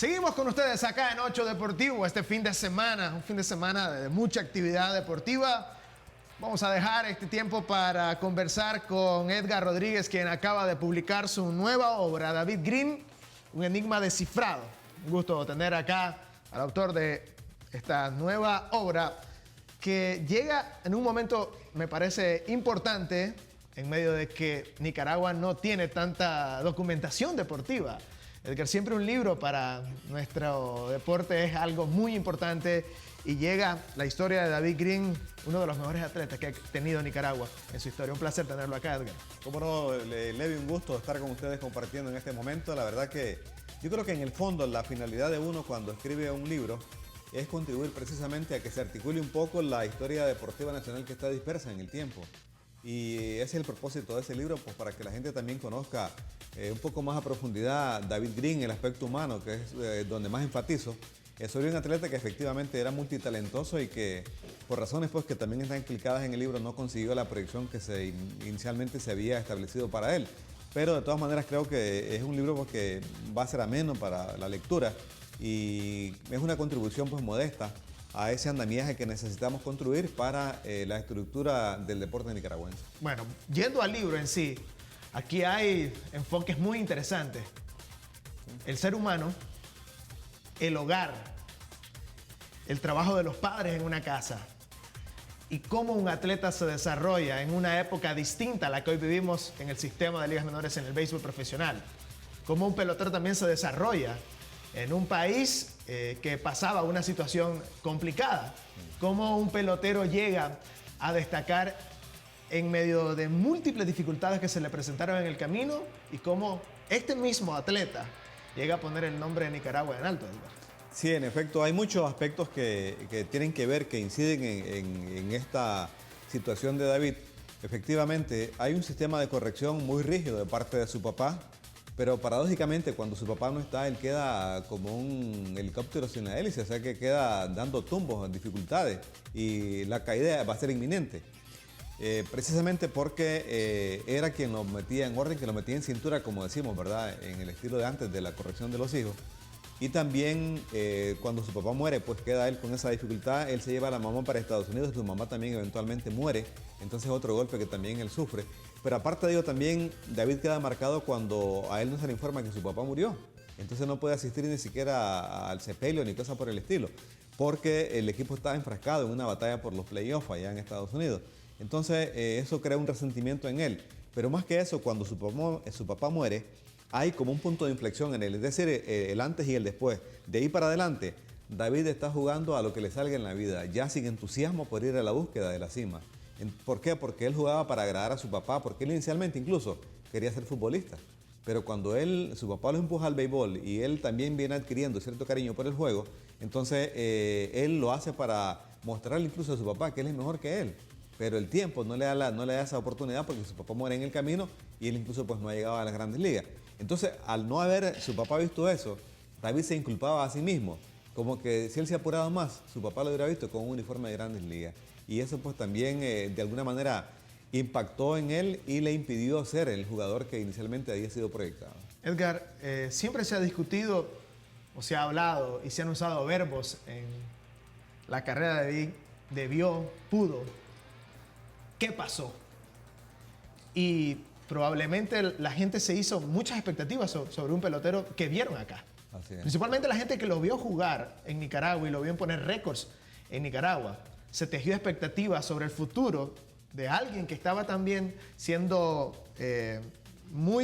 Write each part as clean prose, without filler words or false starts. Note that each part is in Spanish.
Seguimos con ustedes acá en Ocho Deportivo este fin de semana, un fin de semana de mucha actividad deportiva. Vamos a dejar este tiempo para conversar con Edgar Rodríguez, quien acaba de publicar su nueva obra, David Green, un enigma descifrado. Un gusto tener acá al autor de esta nueva obra que llega en un momento, me parece, importante en medio de que Nicaragua no tiene tanta documentación deportiva. Edgar, siempre un libro para nuestro deporte es algo muy importante y llega la historia de David Green, uno de los mejores atletas que ha tenido Nicaragua en su historia. Un placer tenerlo acá, Edgar. Cómo no, Levi, un gusto estar con ustedes compartiendo en este momento. La verdad que yo creo que en el fondo la finalidad de uno cuando escribe un libro es contribuir precisamente a que se articule un poco la historia deportiva nacional que está dispersa en el tiempo. Y ese es el propósito de ese libro, pues para que la gente también conozca un poco más a profundidad David Green, el aspecto humano, que es donde más enfatizo. Soy un atleta que efectivamente era multitalentoso y que por razones pues, que también están explicadas en el libro no consiguió la proyección que inicialmente se había establecido para él. Pero de todas maneras creo que es un libro pues, que va a ser ameno para la lectura y es una contribución pues, modesta a ese andamiaje que necesitamos construir para la estructura del deporte nicaragüense. Bueno, yendo al libro en sí, aquí hay enfoques muy interesantes. El ser humano, el hogar, el trabajo de los padres en una casa y cómo un atleta se desarrolla en una época distinta a la que hoy vivimos en el sistema de ligas menores en el béisbol profesional. Cómo un pelotero también se desarrolla en un país que pasaba una situación complicada. Cómo un pelotero llega a destacar en medio de múltiples dificultades que se le presentaron en el camino y cómo este mismo atleta llega a poner el nombre de Nicaragua en alto, Edgar. Sí, en efecto, hay muchos aspectos que tienen que ver, que inciden en esta situación de David. Efectivamente, hay un sistema de corrección muy rígido de parte de su papá, pero paradójicamente cuando su papá no está, él queda como un helicóptero sin la hélice, o sea que queda dando tumbos, dificultades y la caída va a ser inminente. Precisamente porque era quien lo metía en orden, que lo metía en cintura, como decimos, ¿verdad? En el estilo de antes de la corrección de los hijos. Y también cuando su papá muere, pues queda él con esa dificultad, él se lleva a la mamá para Estados Unidos, su mamá también eventualmente muere, entonces otro golpe que también él sufre. Pero aparte de ello también, David queda marcado cuando a él no se le informa que su papá murió. Entonces no puede asistir ni siquiera al sepelio ni cosa por el estilo, porque el equipo estaba enfrascado en una batalla por los playoffs allá en Estados Unidos. Entonces eso crea un resentimiento en él. Pero más que eso, cuando su papá muere, hay como un punto de inflexión en él, es decir, el antes y el después. De ahí para adelante, David está jugando a lo que le salga en la vida, ya sin entusiasmo por ir a la búsqueda de la cima. ¿Por qué? Porque él jugaba para agradar a su papá, porque él inicialmente incluso quería ser futbolista. Pero cuando su papá lo empuja al béisbol y él también viene adquiriendo cierto cariño por el juego, entonces él lo hace para mostrarle incluso a su papá que él es mejor que él. Pero el tiempo no le da esa oportunidad porque su papá muere en el camino y él incluso pues no ha llegado a las grandes ligas. Entonces, al no haber su papá visto eso, David se inculpaba a sí mismo. Como que si él se ha apurado más, su papá lo hubiera visto con un uniforme de grandes ligas. Y eso pues también de alguna manera impactó en él y le impidió ser el jugador que inicialmente había sido proyectado. Edgar, siempre se ha discutido o se ha hablado y se han usado verbos en la carrera de David, debió, pudo. ¿Qué pasó? Y probablemente la gente se hizo muchas expectativas sobre un pelotero que vieron acá. Así es. Principalmente la gente que lo vio jugar en Nicaragua y lo vio poner récords en Nicaragua. Se tejió expectativas sobre el futuro de alguien que estaba también siendo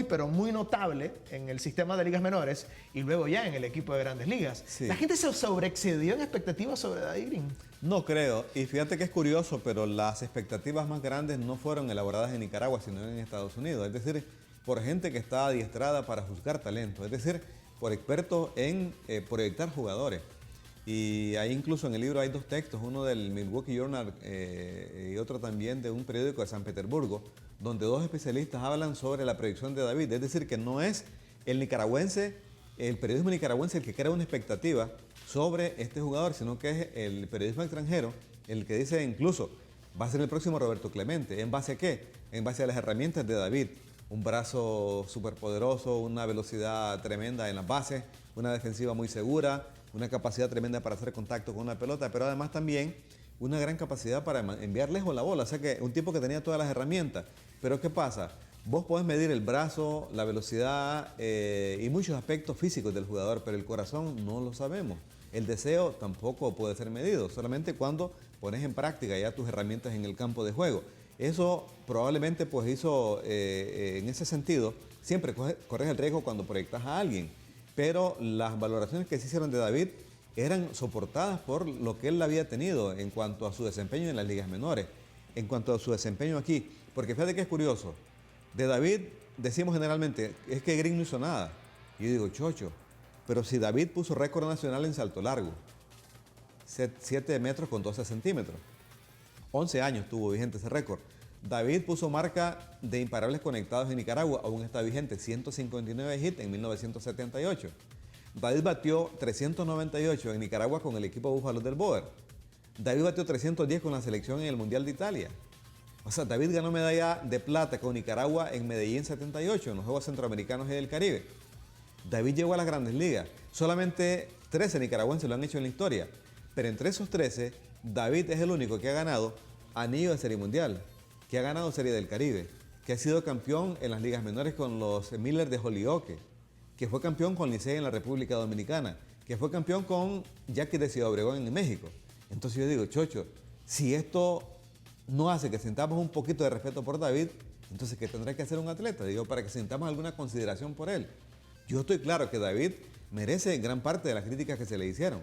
pero muy notable en el sistema de ligas menores y luego ya en el equipo de grandes ligas. Sí. ¿La gente se sobreexcedió en expectativas sobre David Green? No creo, y fíjate que es curioso, pero las expectativas más grandes no fueron elaboradas en Nicaragua, sino en Estados Unidos, es decir, por gente que está adiestrada para juzgar talento, es decir, por expertos en proyectar jugadores. Y ahí incluso en el libro hay dos textos, uno del Milwaukee Journal y otro también de un periódico de San Petersburgo, donde dos especialistas hablan sobre la proyección de David, es decir, que no es el periodismo nicaragüense el que crea una expectativa sobre este jugador, sino que es el periodismo extranjero el que dice incluso va a ser el próximo Roberto Clemente. ¿En base a qué? En base a las herramientas de David. un brazo súper poderoso, una velocidad tremenda en las bases, una defensiva muy segura, una capacidad tremenda para hacer contacto con una pelota, pero además también una gran capacidad para enviar lejos la bola. O sea que un tipo que tenía todas las herramientas. Pero ¿qué pasa? Vos podés medir el brazo, la velocidad y muchos aspectos físicos del jugador, pero el corazón no lo sabemos. El deseo tampoco puede ser medido, solamente cuando pones en práctica ya tus herramientas en el campo de juego. Eso probablemente pues hizo, en ese sentido, siempre corres el riesgo cuando proyectas a alguien, pero las valoraciones que se hicieron de David eran soportadas por lo que él había tenido en cuanto a su desempeño en las ligas menores, en cuanto a su desempeño aquí. Porque fíjate que es curioso, de David decimos generalmente, es que Green no hizo nada. Y yo digo, chocho, pero si David puso récord nacional en salto largo, 7 metros con 12 centímetros. 11 años tuvo vigente ese récord. David puso marca de imparables conectados en Nicaragua, aún está vigente, 159 hits en 1978. David batió 398 en Nicaragua con el equipo Búfalos del Boer. David batió 310 con la selección en el Mundial de Italia. O sea, David ganó medalla de plata con Nicaragua en Medellín 78, en los Juegos Centroamericanos y del Caribe. David llegó a las Grandes Ligas. Solamente 13 nicaragüenses lo han hecho en la historia. Pero entre esos 13, David es el único que ha ganado anillo de Serie Mundial, que ha ganado Serie del Caribe, que ha sido campeón en las ligas menores con los Miller de Holyoke, que fue campeón con Licey en la República Dominicana, que fue campeón con Yaquis de Ciudad Obregón en México. Entonces yo digo, chocho, si esto no hace que sintamos un poquito de respeto por David, entonces ¿qué tendrá que hacer un atleta? Digo, para que sintamos alguna consideración por él. Yo estoy claro que David merece gran parte de las críticas que se le hicieron,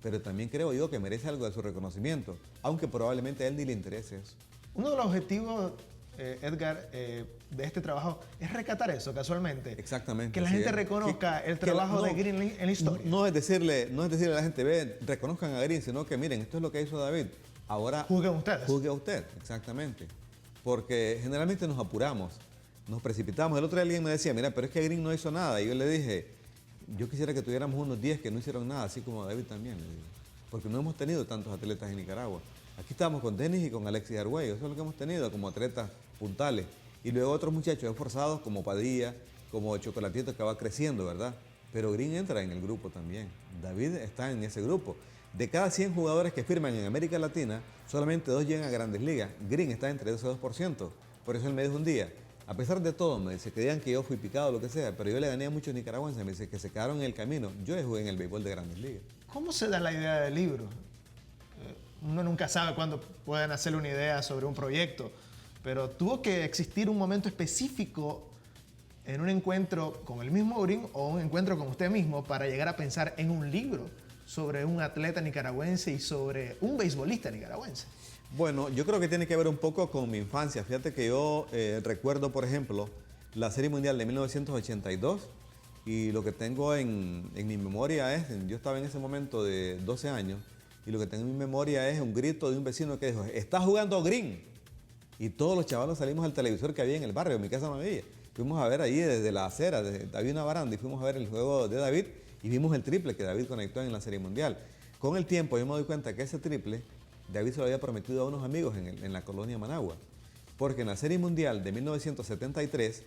pero también creo yo que merece algo de su reconocimiento, aunque probablemente a él ni le interese eso. Uno de los objetivos, Edgar, de este trabajo es rescatar eso, casualmente. Exactamente. Que la gente reconozca el trabajo de Green en la historia. No es decirle a la gente, ve, reconozcan a Green, sino que miren, esto es lo que hizo David. Ahora juzguen ustedes. Juzgue a usted, exactamente. Porque generalmente nos apuramos, nos precipitamos. El otro día alguien me decía, mira, pero es que Green no hizo nada. Y yo le dije, yo quisiera que tuviéramos unos 10 que no hicieron nada, así como David también, le digo. Porque no hemos tenido tantos atletas en Nicaragua. Aquí estamos con Denis y con Alexis Argüello, eso es lo que hemos tenido como atletas puntales. Y luego otros muchachos esforzados como Padilla, como Chocolatito, que va creciendo, ¿verdad? Pero Green entra en el grupo también. David está en ese grupo. De cada 100 jugadores que firman en América Latina, solamente 2 llegan a Grandes Ligas. Green está entre ese 2%. Por eso él me dijo un día, a pesar de todo, me dice, que digan que yo fui picado o lo que sea, pero yo le gané a muchos nicaragüenses, me dice, que se quedaron en el camino. Yo jugué en el béisbol de Grandes Ligas. ¿Cómo se da la idea del libro? Uno nunca sabe cuándo pueden hacerle una idea sobre un proyecto, pero tuvo que existir un momento específico en un encuentro con el mismo Green o un encuentro con usted mismo para llegar a pensar en un libro sobre un atleta nicaragüense y sobre un beisbolista nicaragüense. Bueno, yo creo que tiene que ver un poco con mi infancia. Fíjate que yo recuerdo, por ejemplo, la Serie Mundial de 1982 y lo que tengo en mi memoria es, yo estaba en ese momento de 12 años y lo que tengo en mi memoria es un grito de un vecino que dijo, está jugando Green. Y todos los chavalos salimos al televisor que había en el barrio, en mi casa no había. Fuimos a ver ahí desde la acera, había una baranda y fuimos a ver el juego de David y vimos el triple que David conectó en la Serie Mundial. Con el tiempo yo me doy cuenta que ese triple David se lo había prometido a unos amigos en la colonia Managua. Porque en la Serie Mundial de 1973,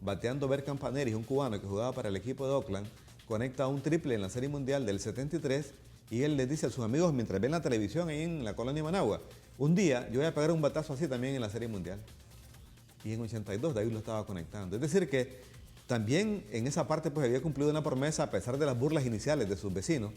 bateando Bert Campaneris, un cubano que jugaba para el equipo de Oakland, conecta un triple en la Serie Mundial del 73 y él les dice a sus amigos mientras ven la televisión ahí en la colonia Managua, un día yo voy a pegar un batazo así también en la Serie Mundial. Y en 82 David lo estaba conectando. Es decir que también en esa parte pues había cumplido una promesa a pesar de las burlas iniciales de sus vecinos.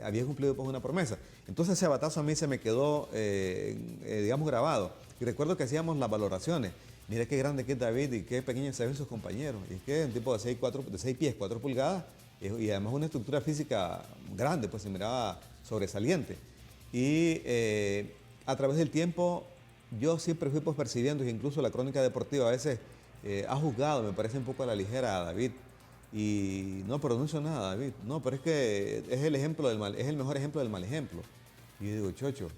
Había cumplido pues una promesa. Entonces ese batazo a mí se me quedó, digamos, grabado. Y recuerdo que hacíamos las valoraciones. Mira qué grande que es David y qué pequeños se ven sus compañeros. Y es que es un tipo de 6 pies, 4 pulgadas, y además una estructura física grande, pues se miraba sobresaliente. Y a través del tiempo yo siempre fui pues percibiendo, incluso la crónica deportiva a veces ha juzgado, me parece un poco a la ligera a David. Y no, pero no hizo nada, David. No, pero es que es el ejemplo del mal, es el mejor ejemplo del mal ejemplo. Y yo digo, chocho,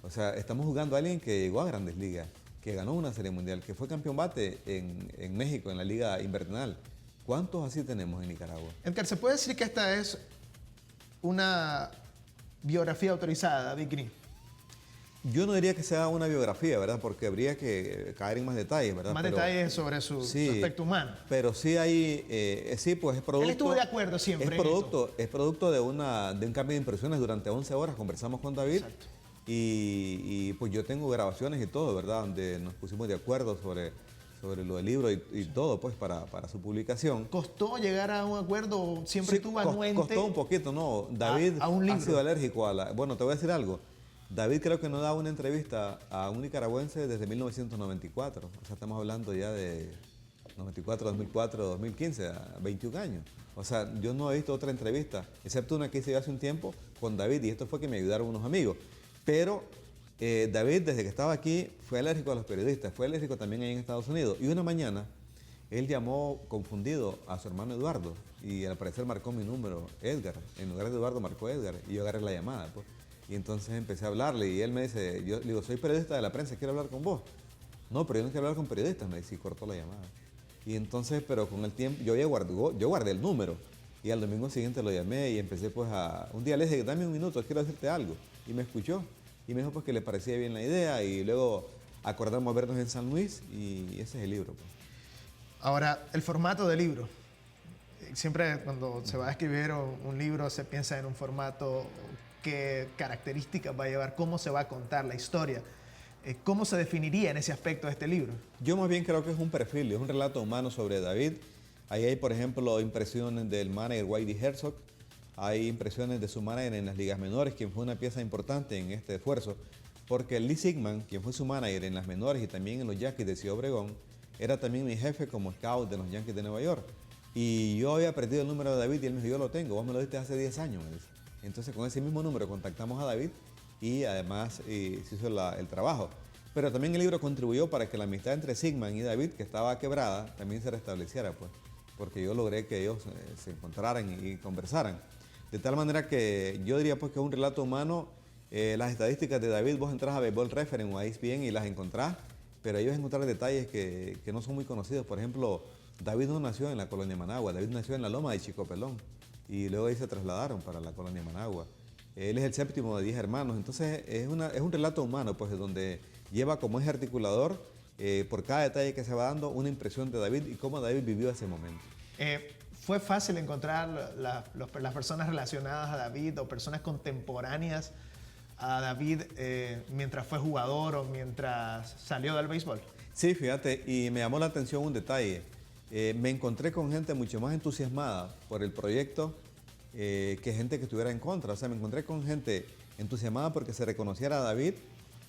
o sea, estamos jugando a alguien que llegó a Grandes Ligas, que ganó una Serie Mundial, que fue campeón bate en México, en la Liga Invernal. ¿Cuántos así tenemos en Nicaragua? Edgar, ¿se puede decir que esta es una biografía autorizada de David Green? Yo no diría que sea una biografía, ¿verdad? Porque habría que caer en más detalles, ¿verdad? Más detalles sobre su aspecto humano. Pero sí hay, sí, pues es producto... Él estuvo de acuerdo siempre. Es producto de un cambio de impresiones durante 11 horas. Conversamos con David. Exacto. Y pues yo tengo grabaciones y todo, ¿verdad? Donde nos pusimos de acuerdo sobre lo del libro y todo, pues, para su publicación. ¿Costó llegar a un acuerdo? ¿Siempre Sí, estuvo anuente? Costó un poquito, ¿no? David a un libro. ha sido alérgico a la... Bueno, te voy a decir algo. David creo que no da una entrevista a un nicaragüense desde 1994. O sea, estamos hablando ya de 94, 2004, 2015, a 21 años. O sea, yo no he visto otra entrevista, excepto una que hice hace un tiempo con David, y esto fue que me ayudaron unos amigos. Pero David, desde que estaba aquí, fue alérgico a los periodistas, fue alérgico también ahí en Estados Unidos. Y una mañana, él llamó confundido a su hermano Eduardo, y al parecer marcó mi número, Edgar. En lugar de Eduardo marcó Edgar, y yo agarré la llamada, pues. Y entonces empecé a hablarle, y él me dice, yo le digo, soy periodista de la prensa, quiero hablar con vos. No, pero yo no quiero hablar con periodistas, me dice, y cortó la llamada. Y entonces, pero con el tiempo, yo guardé el número, y al domingo siguiente lo llamé, y empecé pues un día le dije, dame un minuto, quiero decirte algo. Y me escuchó, y me dijo pues que le parecía bien la idea, y luego acordamos vernos en San Luis, y ese es el libro, pues. Ahora, el formato del libro. Siempre cuando se va a escribir un libro se piensa en un formato, qué características va a llevar, cómo se va a contar la historia. ¿Cómo se definiría en ese aspecto de este libro? Yo más bien creo que es un perfil, es un relato humano sobre David. Ahí hay, por ejemplo, impresiones del manager Whitey Herzog, hay impresiones de su manager en las ligas menores, quien fue una pieza importante en este esfuerzo, porque Lee Sigman, quien fue su manager en las menores y también en los Yankees de Ciudad Obregón, era también mi jefe como scout de los Yankees de Nueva York. Y yo había perdido el número de David y él me dijo, yo lo tengo, vos me lo diste hace 10 años, me dice. Entonces con ese mismo número contactamos a David y además se hizo el trabajo. Pero también el libro contribuyó para que la amistad entre Sigman y David, que estaba quebrada, también se restableciera, pues, porque yo logré que ellos se encontraran y conversaran. De tal manera que yo diría pues que es un relato humano. Las estadísticas de David, vos entras a Baseball Reference o a ESPN y las encontrás, pero ellos encontrar detalles que no son muy conocidos. Por ejemplo, David no nació en la colonia Managua, David nació en la loma de Chicopelón y luego ahí se trasladaron para la colonia Managua. Él es el séptimo de 10 hermanos, entonces es un relato humano, pues, donde lleva como eje articulador, por cada detalle que se va dando, una impresión de David y cómo David vivió ese momento. ¿Fue fácil encontrar las personas relacionadas a David o personas contemporáneas a David mientras fue jugador o mientras salió del béisbol? Sí, fíjate, y me llamó la atención un detalle. Me encontré con gente mucho más entusiasmada por el proyecto que gente que estuviera en contra. O sea, me encontré con gente entusiasmada porque se reconociera a David,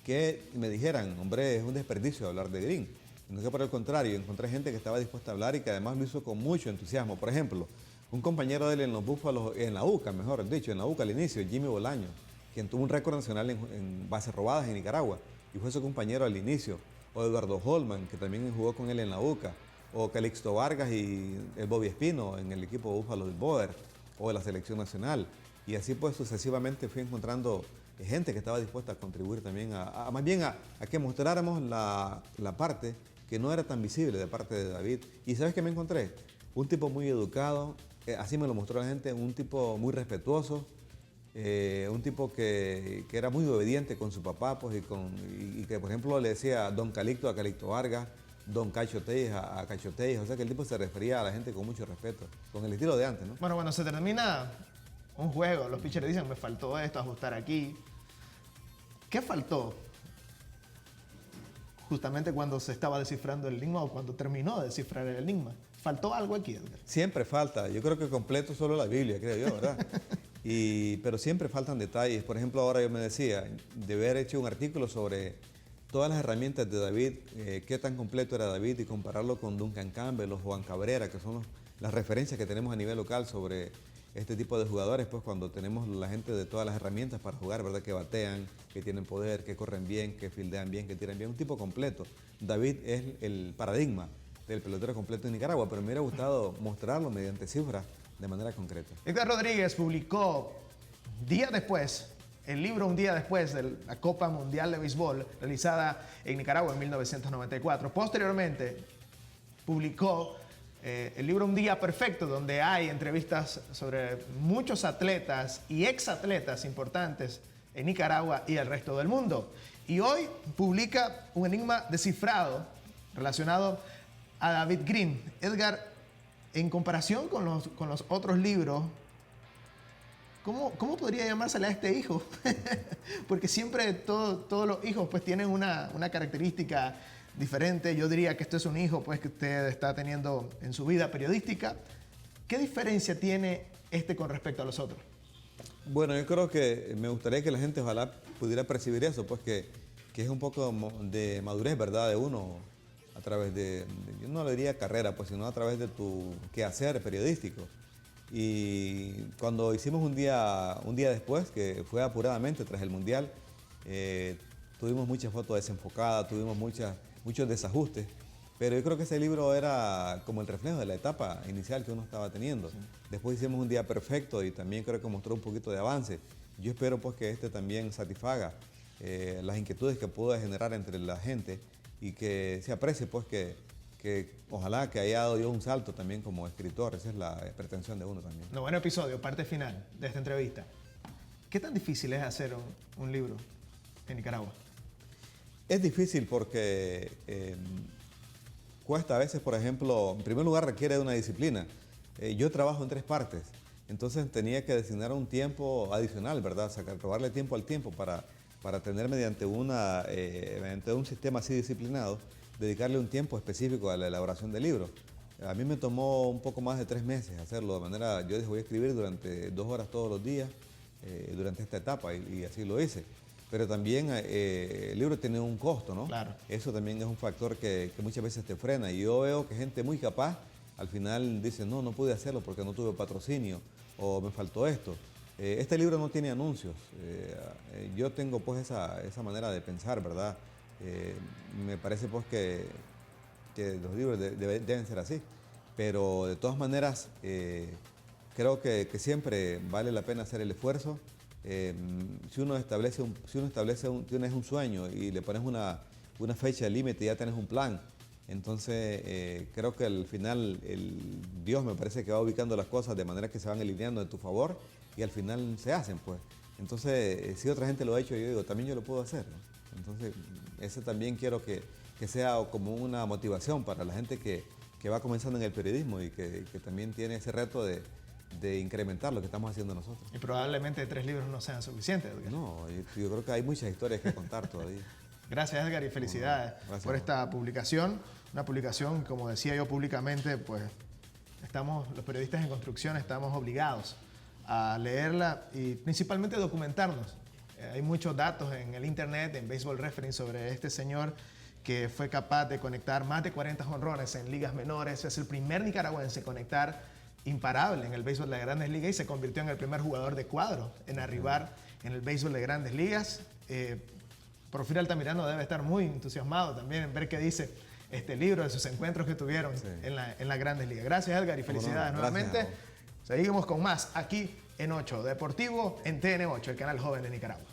que me dijeran, hombre, es un desperdicio hablar de Green. No, que por el contrario, encontré gente que estaba dispuesta a hablar y que además lo hizo con mucho entusiasmo. Por ejemplo, un compañero de él en los Búfalos, en la UCA, mejor dicho, en la UCA al inicio, Jimmy Bolaño, quien tuvo un récord nacional en bases robadas en Nicaragua y fue su compañero al inicio. O Eduardo Holman, que también jugó con él en la UCA. O Calixto Vargas y el Bobby Espino en el equipo Búfalo del Boer, o de la selección nacional. Y así pues sucesivamente fui encontrando gente que estaba dispuesta a contribuir también más bien a que mostráramos la parte que no era tan visible de parte de David. Y ¿sabes qué me encontré? Un tipo muy educado, así me lo mostró la gente, un tipo muy respetuoso, un tipo que era muy obediente con su papá, pues, y que por ejemplo le decía Don Calixto a Calixto Vargas, Don Cacho Teija a Cacho Teija. O sea que el tipo se refería a la gente con mucho respeto, con el estilo de antes, ¿no? Bueno, cuando se termina un juego, los pitchers dicen, me faltó esto, ajustar aquí. ¿Qué faltó? Justamente cuando se estaba descifrando el enigma o cuando terminó de descifrar el enigma. ¿Faltó algo aquí, Edgar? Siempre falta. Yo creo que completo solo la Biblia, creo yo, ¿verdad? Pero siempre faltan detalles. Por ejemplo, ahora yo me decía, de haber hecho un artículo sobre todas las herramientas de David, qué tan completo era David, y compararlo con Duncan Campbell o Juan Cabrera, que son las referencias que tenemos a nivel local sobre este tipo de jugadores, pues cuando tenemos la gente de todas las herramientas para jugar, ¿verdad? Que batean, que tienen poder, que corren bien, que fildean bien, que tiran bien, un tipo completo. David es el paradigma del pelotero completo en Nicaragua, pero me hubiera gustado mostrarlo mediante cifras de manera concreta. Edgar Rodríguez publicó días después el libro un día después de la Copa Mundial de Béisbol realizada en Nicaragua en 1994. Posteriormente publicó el libro Un Día Perfecto, donde hay entrevistas sobre muchos atletas y exatletas importantes en Nicaragua y el resto del mundo. Y hoy publica un enigma descifrado relacionado a David Green. Edgar, en comparación con los otros libros, ¿cómo podría llamársele a este hijo? Porque siempre todos los hijos pues tienen una característica diferente. Yo diría que esto es un hijo pues que usted está teniendo en su vida periodística. ¿Qué diferencia tiene este con respecto a los otros? Bueno, yo creo que me gustaría que la gente ojalá pudiera percibir eso, pues que es un poco de madurez, ¿verdad? De uno a través yo no le diría carrera, pues, sino a través de tu quehacer periodístico. Y cuando hicimos un día después, que fue apuradamente tras el Mundial, tuvimos muchas fotos desenfocadas, tuvimos muchos desajustes, pero yo creo que ese libro era como el reflejo de la etapa inicial que uno estaba teniendo. Sí. Después hicimos un día perfecto y también creo que mostró un poquito de avance. Yo espero pues que este también satisfaga las inquietudes que pueda generar entre la gente y que se aprecie pues que ojalá que haya dado yo un salto también como escritor. Esa es la pretensión de uno también. Noveno episodio, parte final de esta entrevista. ¿Qué tan difícil es hacer un libro en Nicaragua? Es difícil porque cuesta a veces, por ejemplo, en primer lugar requiere de una disciplina. Yo trabajo en 3 partes, entonces tenía que designar un tiempo adicional, ¿verdad? Robarle tiempo al tiempo para tener mediante un sistema así disciplinado, dedicarle un tiempo específico a la elaboración del libro. A mí me tomó un poco más de 3 meses hacerlo, de manera, yo dije voy a escribir durante 2 horas todos los días durante esta etapa y así lo hice. Pero también el libro tiene un costo, ¿no? Claro. Eso también es un factor que muchas veces te frena. Y yo veo que gente muy capaz al final dice, no pude hacerlo porque no tuve patrocinio o me faltó esto. Este libro no tiene anuncios. Yo tengo pues esa manera de pensar, ¿verdad? Me parece pues que los libros deben ser así. Pero de todas maneras, creo que siempre vale la pena hacer el esfuerzo. Si uno tienes un sueño y le pones una fecha límite, ya tienes un plan. Entonces, creo que al final Dios me parece que va ubicando las cosas de manera que se van alineando en tu favor y al final se hacen, pues. Entonces, si otra gente lo ha hecho, yo digo, también yo lo puedo hacer, ¿no? Entonces, ese también quiero que sea como una motivación para la gente que va comenzando en el periodismo y que también tiene ese reto de incrementar lo que estamos haciendo nosotros. Y probablemente 3 libros no sean suficientes, Edgar. No, yo creo que hay muchas historias que contar todavía. Gracias, Edgar, y felicidades por esta publicación. Una publicación, como decía yo públicamente, pues los periodistas en construcción estamos obligados a leerla y principalmente documentarnos. Hay muchos datos en el internet, en Baseball Reference, sobre este señor que fue capaz de conectar más de 40 jonrones en ligas menores. Es el primer nicaragüense en conectar imparable en el béisbol de las Grandes Ligas y se convirtió en el primer jugador de cuadro en arribar en el béisbol de Grandes Ligas. Porfirio Altamirano debe estar muy entusiasmado también en ver qué dice este libro de sus encuentros que tuvieron en las Grandes Ligas. Gracias, Edgar, y felicidades nuevamente. Gracias. Seguimos con más aquí en 8 Deportivo en TN8, el canal joven de Nicaragua.